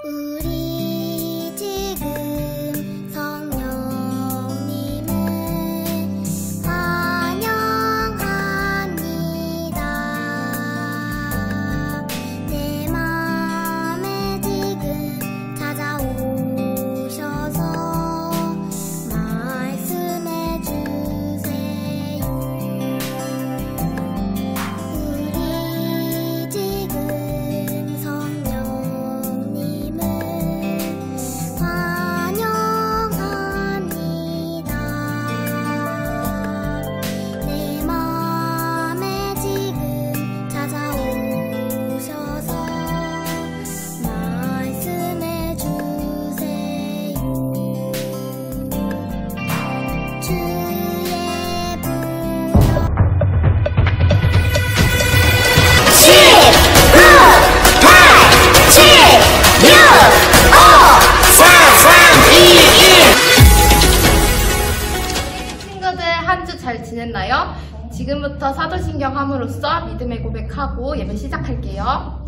우리 지금 성령님을 환영합니다. 내 맘에 지금 찾아오셔서 말씀해 주세요. 우리 지금 성령님을 환영합니다. 내 맘에 지금 찾아오셔서 말씀해 주세요. 주의 친구들 한 주 잘 지냈나요? 지금부터 사도신경 함으로써 믿음의 고백하고 예배 시작할게요.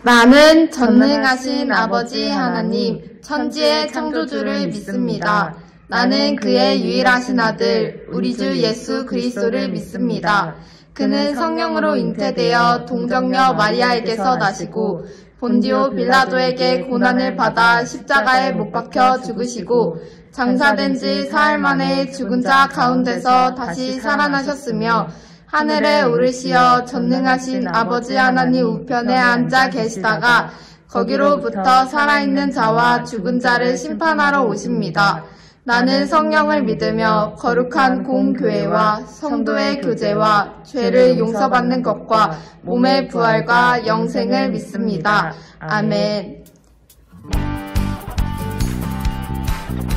나는 전능하신 아버지 하나님, 천지의 창조주를 믿습니다. 나는 그의 유일하신 아들, 우리 주 예수 그리스도를 믿습니다. 그는 성령으로 잉태되어 동정녀 마리아에게서 나시고 본디오 빌라도에게 고난을 받아 십자가에 못 박혀 죽으시고 장사된 지 사흘 만에 죽은 자 가운데서 다시 살아나셨으며 하늘에 오르시어 전능하신 아버지 하나님 우편에 앉아 계시다가 거기로부터 살아있는 자와 죽은 자를 심판하러 오십니다. 나는 성령을 믿으며 거룩한 공교회와 성도의 교제와 죄를 용서받는 것과 몸의 부활과 영생을 믿습니다. 아멘.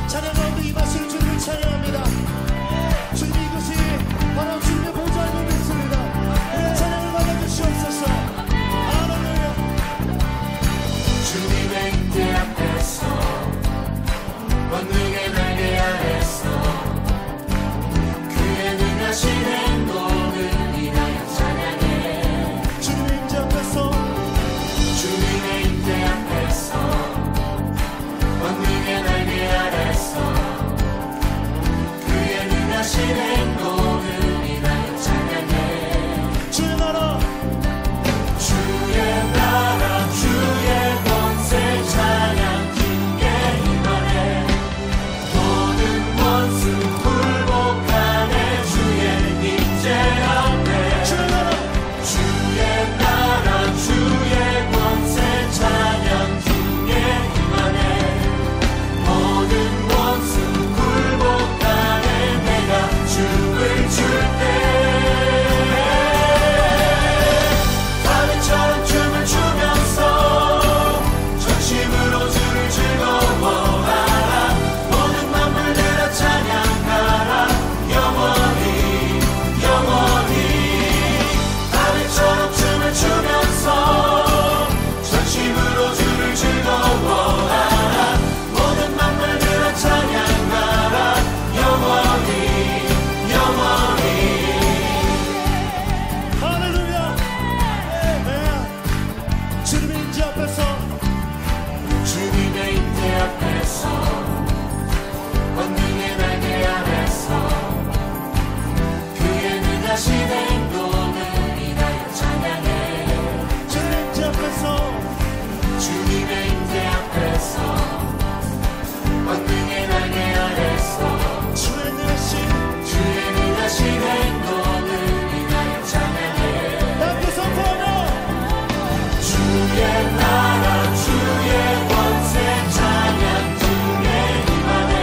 찬양 가운데 임하실 주를 찬양합니다. 주님 이곳이 바로 주님의 보좌의 곳입니다. 우리가 찬양을 받아주시옵소서. 할렐루야. 주님의 잉태 앞에서 권능의 날개 아래서 그의 능하신 행동을 인하여 찬양해. 주님의 잉태 앞에서 주님의 잉태 앞에서 권능의 날개 아래서 그의 능하신 행동을 인하여 찬양해. 주의 나라 주의 나라 주의 권세 찬양 주께 임하네. 모든 원수 굴복하네. 주의 임재 앞에 주의 나라 주의 나라 주의 권세 찬양 주께 임하네. 모든 원수 굴복하네. 내가 춤을 출 때 다윗처럼 춤을 추면서 전심으로 주를 즐거워하라. 모든 만물들아 찬양하라. 영원히 영원히 다윗처럼 춤을 추면서 전심으로 주를 즐거워하라. 모든 만물들아 찬양하라. 영원히 영원히. 할렐루야. 네. 주님의 잉태 앞에서 주님의 잉태 앞에서 권능의 날개 아래서 그의 능하신 행동을 인하여 찬양해. 주님의 잉태 앞에서 주님의 잉태 앞에서 권능의 날개 아래서 주의 능하신 주의 능하신 행동을 인하여 찬양해. 함께 선포하며 주의 나라 주의 권세 찬양 주의 임하네.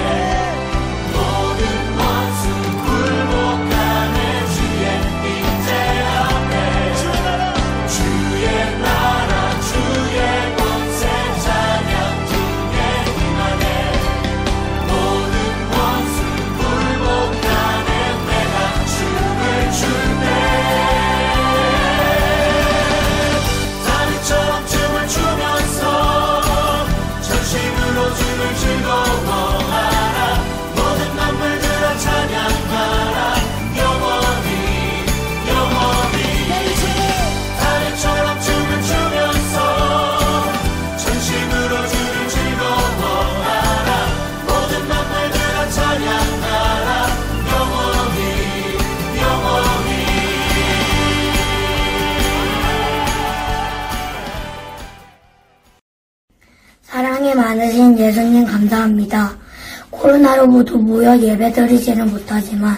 모든 원수 굴복하네. 주의 임재 앞에 주의 나라 주의 나라 주의 권세 찬양 주의 임하네. 모든 원수 굴복하네. 내가 춤을 출 때 다윗처럼 춤을 추면서 전심으로 주를 즐거워하라. 모든 만물들아 찬양하라. 영원히 영원히 다윗처럼 춤을 추면서 전심으로 주를 사랑이 많으신 예수님 감사합니다. 코로나로 모두 모여 예배드리지는 못하지만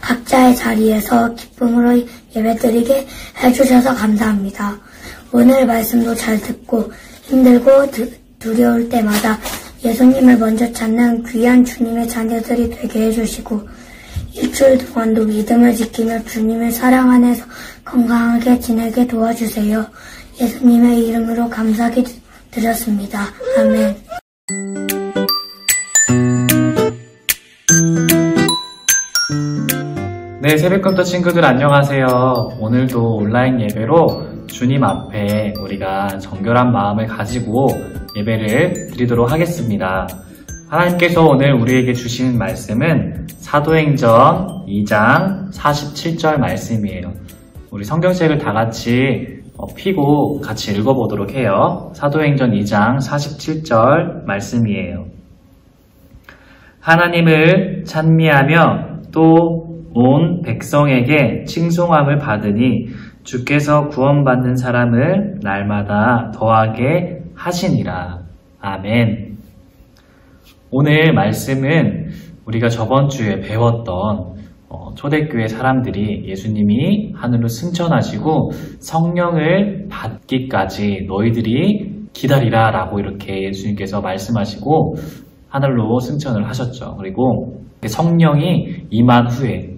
각자의 자리에서 기쁨으로 예배드리게 해주셔서 감사합니다. 오늘 말씀도 잘 듣고 힘들고 두려울 때마다 예수님을 먼저 찾는 귀한 주님의 자녀들이 되게 해주시고 일주일 동안도 믿음을 지키며 주님의 사랑 안에서 건강하게 지내게 도와주세요. 예수님의 이름으로 감사하게 드렸습니다. 아멘. 네, 새벽컴퓨터 친구들 안녕하세요. 오늘도 온라인 예배로 주님 앞에 우리가 정결한 마음을 가지고 예배를 드리도록 하겠습니다. 하나님께서 오늘 우리에게 주시는 말씀은 사도행전 2장 47절 말씀이에요. 우리 성경책을 다 같이 펴고 같이 읽어보도록 해요. 사도행전 2장 47절 말씀이에요. 하나님을 찬미하며 또 온 백성에게 칭송함을 받으니 주께서 구원받는 사람을 날마다 더하게 하시니라. 아멘. 오늘 말씀은 우리가 저번 주에 배웠던 초대교회 사람들이 예수님이 하늘로 승천하시고 성령을 받기까지 너희들이 기다리라 라고 이렇게 예수님께서 말씀하시고 하늘로 승천을 하셨죠. 그리고 성령이 임한 후에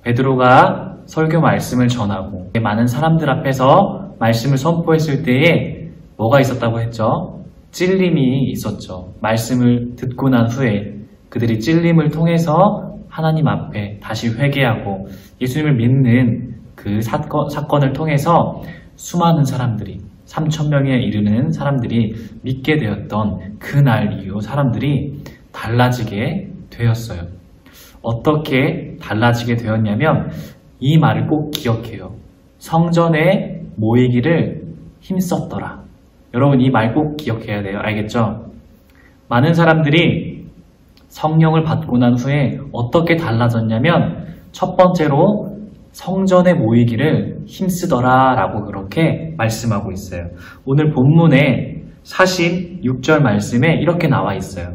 베드로가 설교 말씀을 전하고 많은 사람들 앞에서 말씀을 선포했을 때에 뭐가 있었다고 했죠? 찔림이 있었죠. 말씀을 듣고 난 후에 그들이 찔림을 통해서 하나님 앞에 다시 회개하고 예수님을 믿는 그 사건을 통해서 수많은 사람들이 3,000명에 이르는 사람들이 믿게 되었던 그날 이후 사람들이 달라지게 되었어요. 어떻게 달라지게 되었냐면 이 말을 꼭 기억해요. 성전에 모이기를 힘썼더라. 여러분 이 말 꼭 기억해야 돼요. 알겠죠? 많은 사람들이 성령을 받고 난 후에 어떻게 달라졌냐면 첫 번째로 성전에 모이기를 힘쓰더라 라고 그렇게 말씀하고 있어요. 오늘 본문에 46절 말씀에 이렇게 나와 있어요.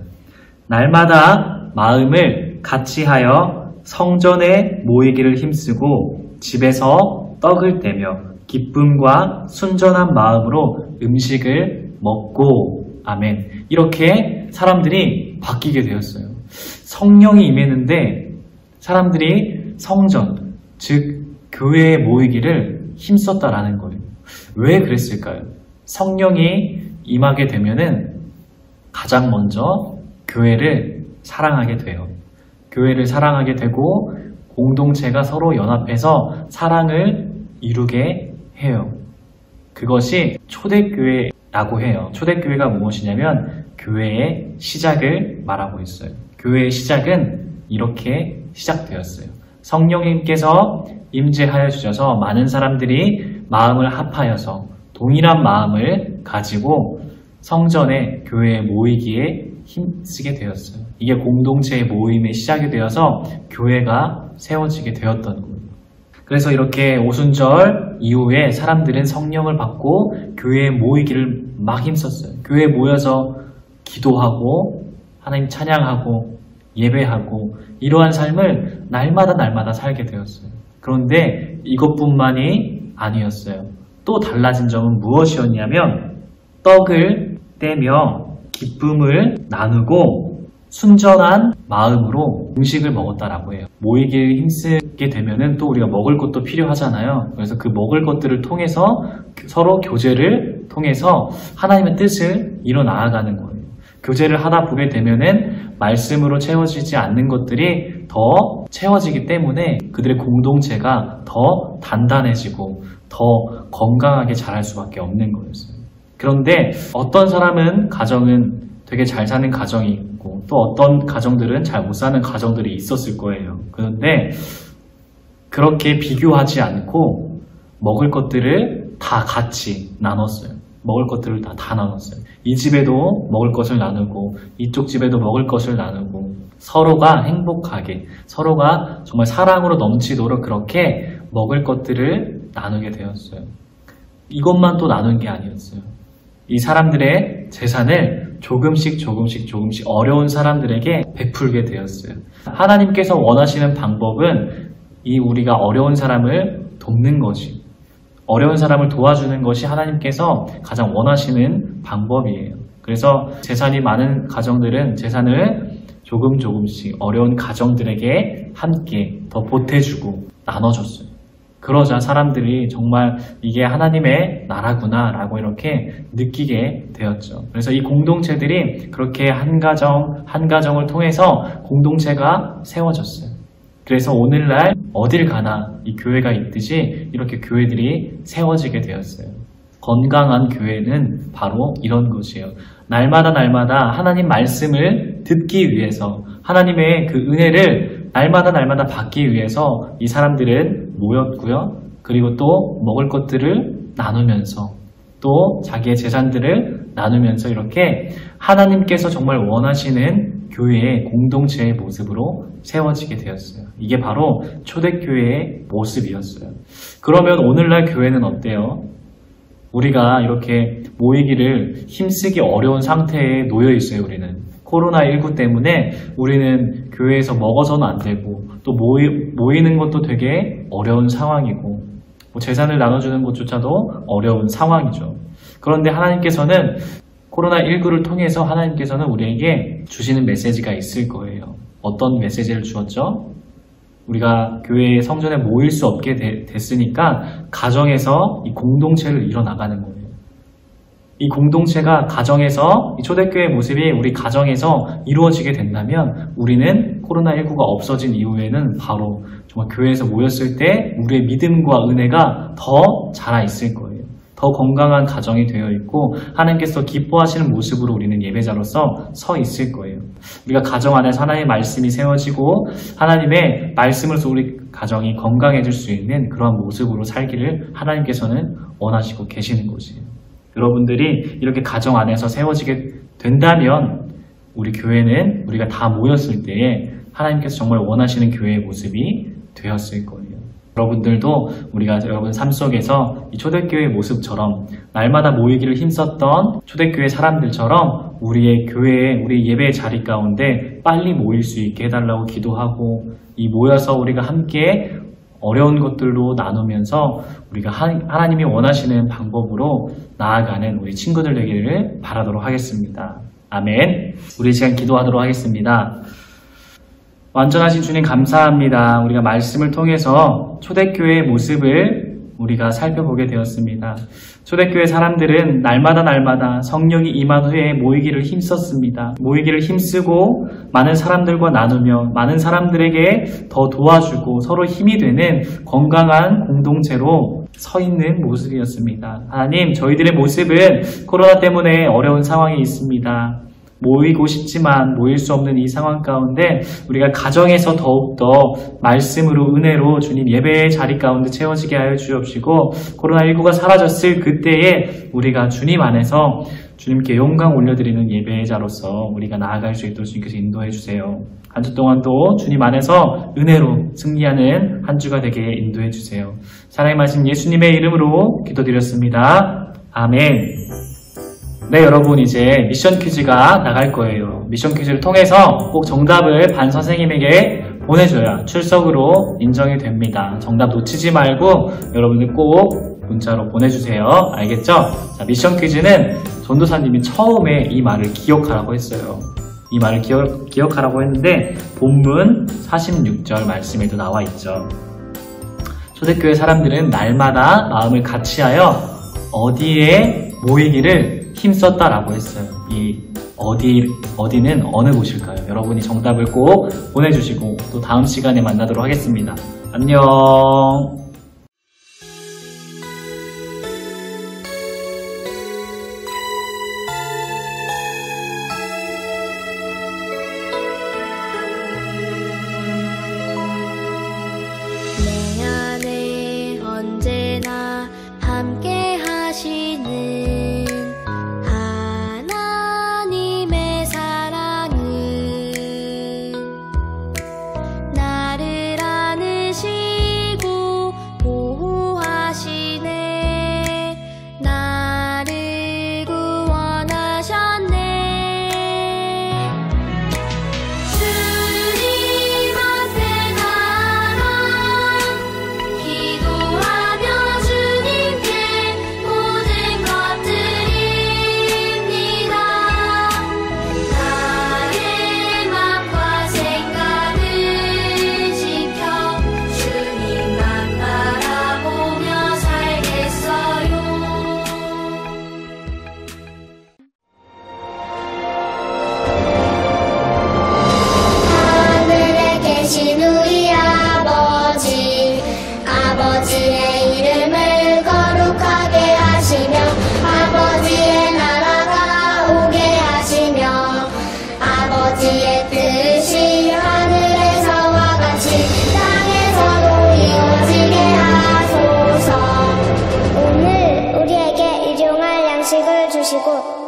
날마다 마음을 같이 하여 성전에 모이기를 힘쓰고 집에서 떡을 떼며 기쁨과 순전한 마음으로 음식을 먹고 아멘. 이렇게 사람들이 바뀌게 되었어요. 성령이 임했는데 사람들이 성전, 즉 교회에 모이기를 힘썼다라는 거예요. 왜 그랬을까요? 성령이 임하게 되면은 가장 먼저 교회를 사랑하게 돼요. 교회를 사랑하게 되고 공동체가 서로 연합해서 사랑을 이루게 해요. 그것이 초대교회라고 해요. 초대교회가 무엇이냐면 교회의 시작을 말하고 있어요. 교회의 시작은 이렇게 시작되었어요. 성령님께서 임재하여 주셔서 많은 사람들이 마음을 합하여서 동일한 마음을 가지고 성전에 교회에 모이기에 힘쓰게 되었어요. 이게 공동체의 모임의 시작이 되어서 교회가 세워지게 되었던 거예요. 그래서 이렇게 오순절 이후에 사람들은 성령을 받고 교회에 모이기를 막 힘썼어요. 교회에 모여서 기도하고 하나님 찬양하고 예배하고 이러한 삶을 날마다 살게 되었어요. 그런데 이것뿐만이 아니었어요. 또 달라진 점은 무엇이었냐면 떡을 떼며 기쁨을 나누고 순전한 마음으로 음식을 먹었다라고 해요. 모이기를 힘쓰게 되면은 또 우리가 먹을 것도 필요하잖아요. 그래서 그 먹을 것들을 통해서 서로 교제를 통해서 하나님의 뜻을 이뤄 나아가는 거예요. 교제를 하다 보게 되면은 말씀으로 채워지지 않는 것들이 더 채워지기 때문에 그들의 공동체가 더 단단해지고 더 건강하게 자랄 수밖에 없는 거였어요. 그런데 어떤 사람은 가정은 되게 잘 사는 가정이 있고 또 어떤 가정들은 잘 못 사는 가정들이 있었을 거예요. 그런데 그렇게 비교하지 않고 먹을 것들을 다 같이 나눴어요. 먹을 것들을 다 나눴어요. 이 집에도 먹을 것을 나누고 이쪽 집에도 먹을 것을 나누고 서로가 행복하게 서로가 정말 사랑으로 넘치도록 그렇게 먹을 것들을 나누게 되었어요. 이것만 또 나눈 게 아니었어요. 이 사람들의 재산을 조금씩 어려운 사람들에게 베풀게 되었어요. 하나님께서 원하시는 방법은 이 우리가 어려운 사람을 돕는 것이, 어려운 사람을 도와주는 것이 하나님께서 가장 원하시는 방법이에요. 그래서 재산이 많은 가정들은 재산을 조금씩 어려운 가정들에게 함께 더 보태주고 나눠줬어요. 그러자 사람들이 정말 이게 하나님의 나라구나 라고 이렇게 느끼게 되었죠. 그래서 이 공동체들이 그렇게 한 가정을 통해서 공동체가 세워졌어요. 그래서 오늘날 어딜 가나 이 교회가 있듯이 이렇게 교회들이 세워지게 되었어요. 건강한 교회는 바로 이런 것이에요. 날마다 하나님 말씀을 듣기 위해서, 하나님의 그 은혜를 날마다 받기 위해서 이 사람들은 모였고요. 그리고 또 먹을 것들을 나누면서, 또 자기의 재산들을 나누면서 이렇게 하나님께서 정말 원하시는 교회의 공동체의 모습으로 세워지게 되었어요. 이게 바로 초대교회의 모습이었어요. 그러면 오늘날 교회는 어때요? 우리가 이렇게 모이기를 힘쓰기 어려운 상태에 놓여 있어요. 우리는 코로나19 때문에 우리는 교회에서 먹어서는 안 되고, 또 모이는 것도 되게 어려운 상황이고, 재산을 나눠주는 것조차도 어려운 상황이죠. 그런데 하나님께서는 코로나19를 통해서 하나님께서는 우리에게 주시는 메시지가 있을 거예요. 어떤 메시지를 주었죠? 우리가 교회 성전에 모일 수 없게 됐으니까 가정에서 이 공동체를 이뤄나가는 거예요. 이 공동체가 가정에서, 이 초대교회의 모습이 우리 가정에서 이루어지게 된다면 우리는 코로나19가 없어진 이후에는 바로 정말 교회에서 모였을 때 우리의 믿음과 은혜가 더 자라 있을 거예요. 더 건강한 가정이 되어 있고 하나님께서 기뻐하시는 모습으로 우리는 예배자로서 서 있을 거예요. 우리가 가정 안에서 하나님의 말씀이 세워지고 하나님의 말씀으로서 우리 가정이 건강해질 수 있는 그런 모습으로 살기를 하나님께서는 원하시고 계시는 것이에요. 여러분들이 이렇게 가정 안에서 세워지게 된다면 우리 교회는 우리가 다 모였을 때에 하나님께서 정말 원하시는 교회의 모습이 되었을 거예요. 여러분들도 우리가 여러분 삶 속에서 이 초대교회의 모습처럼 날마다 모이기를 힘썼던 초대교회 사람들처럼 우리의 교회에, 우리 예배의 자리 가운데 빨리 모일 수 있게 해달라고 기도하고, 이 모여서 우리가 함께 어려운 것들로 나누면서 우리가 하나님이 원하시는 방법으로 나아가는 우리 친구들 되기를 바라도록 하겠습니다. 아멘. 우리 시간 기도하도록 하겠습니다. 완전하신 주님 감사합니다. 우리가 말씀을 통해서 초대교회의 모습을 우리가 살펴보게 되었습니다. 초대교회 사람들은 날마다 성령이 임한 후에 모이기를 힘썼습니다. 모이기를 힘쓰고 많은 사람들과 나누며 많은 사람들에게 더 도와주고 서로 힘이 되는 건강한 공동체로 서 있는 모습이었습니다. 하나님, 저희들의 모습은 코로나 때문에 어려운 상황이 있습니다. 모이고 싶지만 모일 수 없는 이 상황 가운데 우리가 가정에서 더욱더 말씀으로, 은혜로 주님 예배의 자리 가운데 채워지게 하여 주옵시고, 코로나19가 사라졌을 그때에 우리가 주님 안에서 주님께 영광 올려드리는 예배자로서 우리가 나아갈 수 있도록 주님께서 인도해 주세요. 한 주 동안도 주님 안에서 은혜로 승리하는 한 주가 되게 인도해 주세요. 사랑의 말씀 예수님의 이름으로 기도드렸습니다. 아멘. 네, 여러분, 이제 미션 퀴즈가 나갈 거예요. 미션 퀴즈를 통해서 꼭 정답을 반 선생님에게 보내줘야 출석으로 인정이 됩니다. 정답 놓치지 말고 여러분들 꼭 문자로 보내주세요. 알겠죠? 자, 미션 퀴즈는 전도사님이 처음에 이 말을 기억하라고 했어요. 이 말을 기억하라고 했는데 본문 46절 말씀에도 나와 있죠. 초대교회 사람들은 날마다 마음을 같이하여 어디에 모이기를 힘썼다라고 했어요. 이 어디는 어느 곳일까요? 여러분이 정답을 꼭 보내주시고 또 다음 시간에 만나도록 하겠습니다. 안녕. 내 안에 언제나 함께 하시는 하나님의 사랑은 나를 안으시고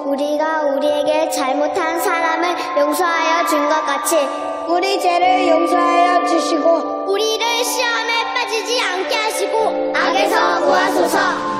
우리가 우리에게 잘못한 사람을 용서하여 준 것 같이 우리 죄를 용서하여 주시고 우리를 시험에 빠지지 않게 하시고 악에서 구하소서.